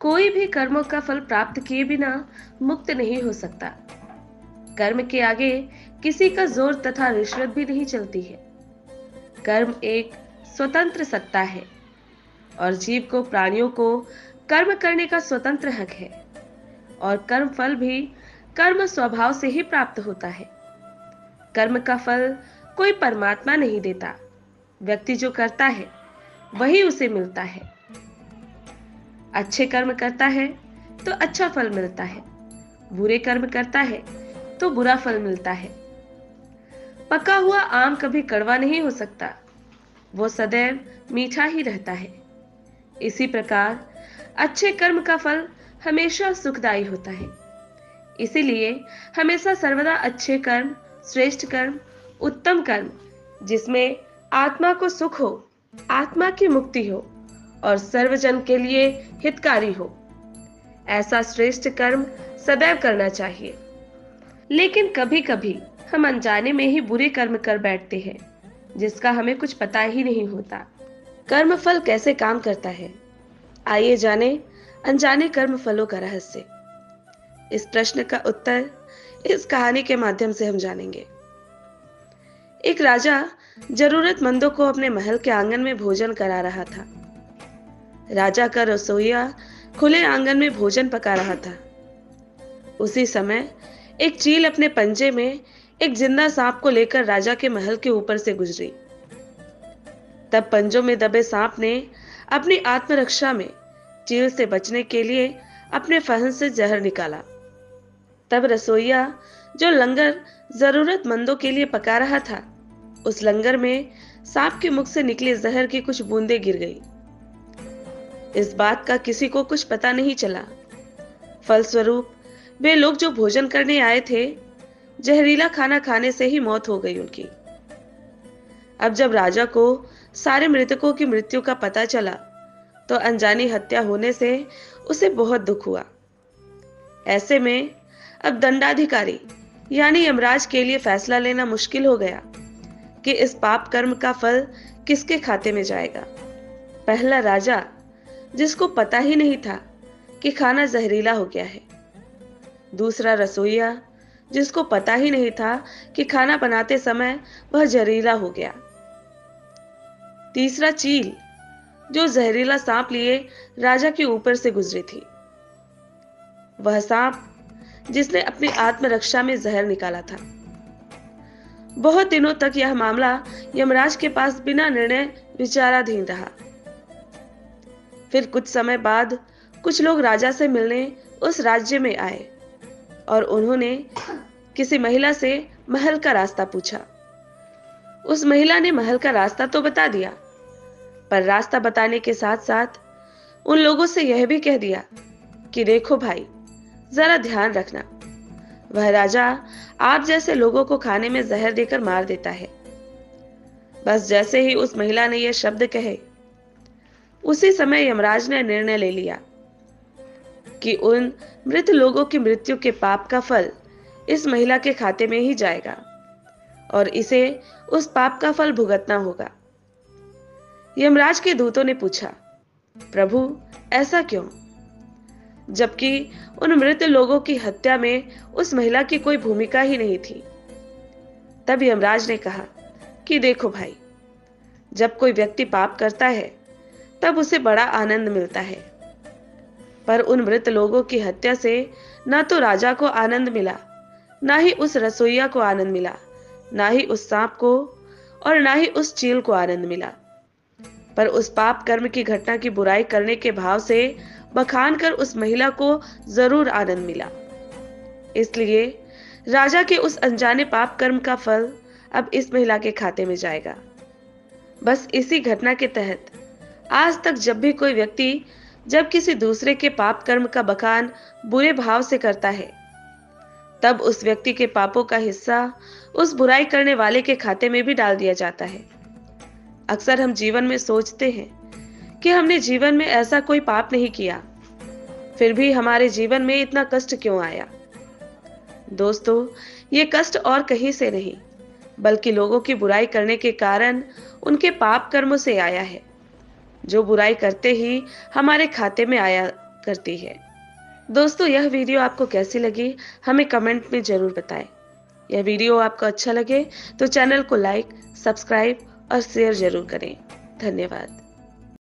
कोई भी कर्मों का फल प्राप्त किए बिना मुक्त नहीं हो सकता। कर्म के आगे किसी का जोर तथा रिश्वत भी नहीं चलती है। कर्म एक स्वतंत्र सत्ता है और जीव को प्राणियों को कर्म करने का स्वतंत्र हक है। और कर्म फल भी कर्म स्वभाव से ही प्राप्त होता है। कर्म का फल कोई परमात्मा नहीं देता। व्यक्ति जो करता है वही उसे मिलता है। अच्छे कर्म करता है तो अच्छा फल मिलता है, बुरे कर्म करता है तो बुरा फल मिलता है। पका हुआ आम कभी कड़वा नहीं हो सकता, वो सदैव मीठा ही रहता है। इसी प्रकार अच्छे कर्म का फल हमेशा सुखदायी होता है। इसीलिए हमेशा सर्वदा अच्छे कर्म, श्रेष्ठ कर्म, उत्तम कर्म, जिसमें आत्मा को सुख हो, आत्मा की मुक्ति हो और सर्वजन के लिए हितकारी हो, ऐसा श्रेष्ठ कर्म सदैव करना चाहिए। लेकिन कभी कभी हम अनजाने में ही बुरे कर्म कर बैठते हैं, जिसका हमें कुछ पता ही नहीं होता। कर्म फल कैसे काम करता है, आइए जाने अनजाने कर्म फलों का रहस्य। इस प्रश्न का उत्तर इस कहानी के माध्यम से हम जानेंगे। एक राजा जरूरतमंदों को अपने महल के आंगन में भोजन करा रहा था। राजा का रसोइया खुले आंगन में भोजन पका रहा था। उसी समय एक चील अपने पंजे में एक जिंदा सांप को लेकर राजा के महल के ऊपर से गुजरी। तब पंजों में दबे सांप ने अपनी आत्मरक्षा में चील से बचने के लिए अपने फन से जहर निकाला। तब रसोइया जो लंगर जरूरतमंदों के लिए पका रहा था, उस लंगर में सांप के मुख से निकले जहर की कुछ बूंदें गिर गई। इस बात का किसी को कुछ पता नहीं चला। फलस्वरूप वे लोग जो भोजन करने आए थे, जहरीला खाना खाने से ही मौत हो गई उनकी। अब जब राजा को सारे मृतकों की मृत्यु का पता चला, तो अनजानी हत्या होने से उसे बहुत दुख हुआ। ऐसे में अब दंडाधिकारी यानी यमराज के लिए फैसला लेना मुश्किल हो गया कि इस पाप कर्म का फल किसके खाते में जाएगा। पहला राजा, जिसको पता ही नहीं था कि खाना जहरीला हो गया है। दूसरा रसोइया, जिसको पता ही नहीं था कि खाना बनाते समय वह जहरीला हो गया। तीसरा चील, जो जहरीला सांप लिए राजा के ऊपर से गुजरी थी। वह सांप जिसने अपनी आत्मरक्षा में जहर निकाला था। बहुत दिनों तक यह मामला यमराज के पास बिना निर्णय विचाराधीन रहा। फिर कुछ समय बाद कुछ लोग राजा से मिलने उस राज्य में आए और उन्होंने किसी महिला से महल का रास्ता पूछा। उस महिला ने महल का रास्ता तो बता दिया, पर रास्ता बताने के साथ साथ उन लोगों से यह भी कह दिया कि देखो भाई, जरा ध्यान रखना, वह राजा आप जैसे लोगों को खाने में जहर देकर मार देता है। बस जैसे ही उस महिला ने यह शब्द कहे, उसी समय यमराज ने निर्णय ले लिया कि उन मृत लोगों की मृत्यु के पाप का फल इस महिला के खाते में ही जाएगा और इसे उस पाप का फल भुगतना होगा। यमराज के दूतों ने पूछा, प्रभु ऐसा क्यों, जबकि उन मृत लोगों की हत्या में उस महिला की कोई भूमिका ही नहीं थी। तब यमराज ने कहा कि देखो भाई, जब कोई व्यक्ति पाप करता है तब उसे बड़ा आनंद मिलता है, पर उन मृत लोगों की हत्या से न तो राजा को आनंद मिला, ना ही उस रसोइया को आनंद मिला, ना ही उस सांप को और ना ही उस चील को आनंद मिला। पर उस पाप कर्म की घटना की बुराई करने के भाव से बखान कर उस महिला को जरूर आनंद मिला। इसलिए राजा के उस अनजाने पाप कर्म का फल अब इस महिला के खाते में जाएगा। बस इसी घटना के तहत आज तक जब भी कोई व्यक्ति जब किसी दूसरे के पाप कर्म का बखान बुरे भाव से करता है, तब उस व्यक्ति के पापों का हिस्सा उस बुराई करने वाले के खाते में भी डाल दिया जाता है। अक्सर हम जीवन में सोचते हैं कि हमने जीवन में ऐसा कोई पाप नहीं किया, फिर भी हमारे जीवन में इतना कष्ट क्यों आया। दोस्तों, ये कष्ट और कहीं से नहीं, बल्कि लोगों की बुराई करने के कारण उनके पाप कर्मों से आया है, जो बुराई करते ही हमारे खाते में आया करती है। दोस्तों, यह वीडियो आपको कैसी लगी हमें कमेंट में जरूर बताएं। यह वीडियो आपको अच्छा लगे तो चैनल को लाइक, सब्सक्राइब और शेयर जरूर करें। धन्यवाद।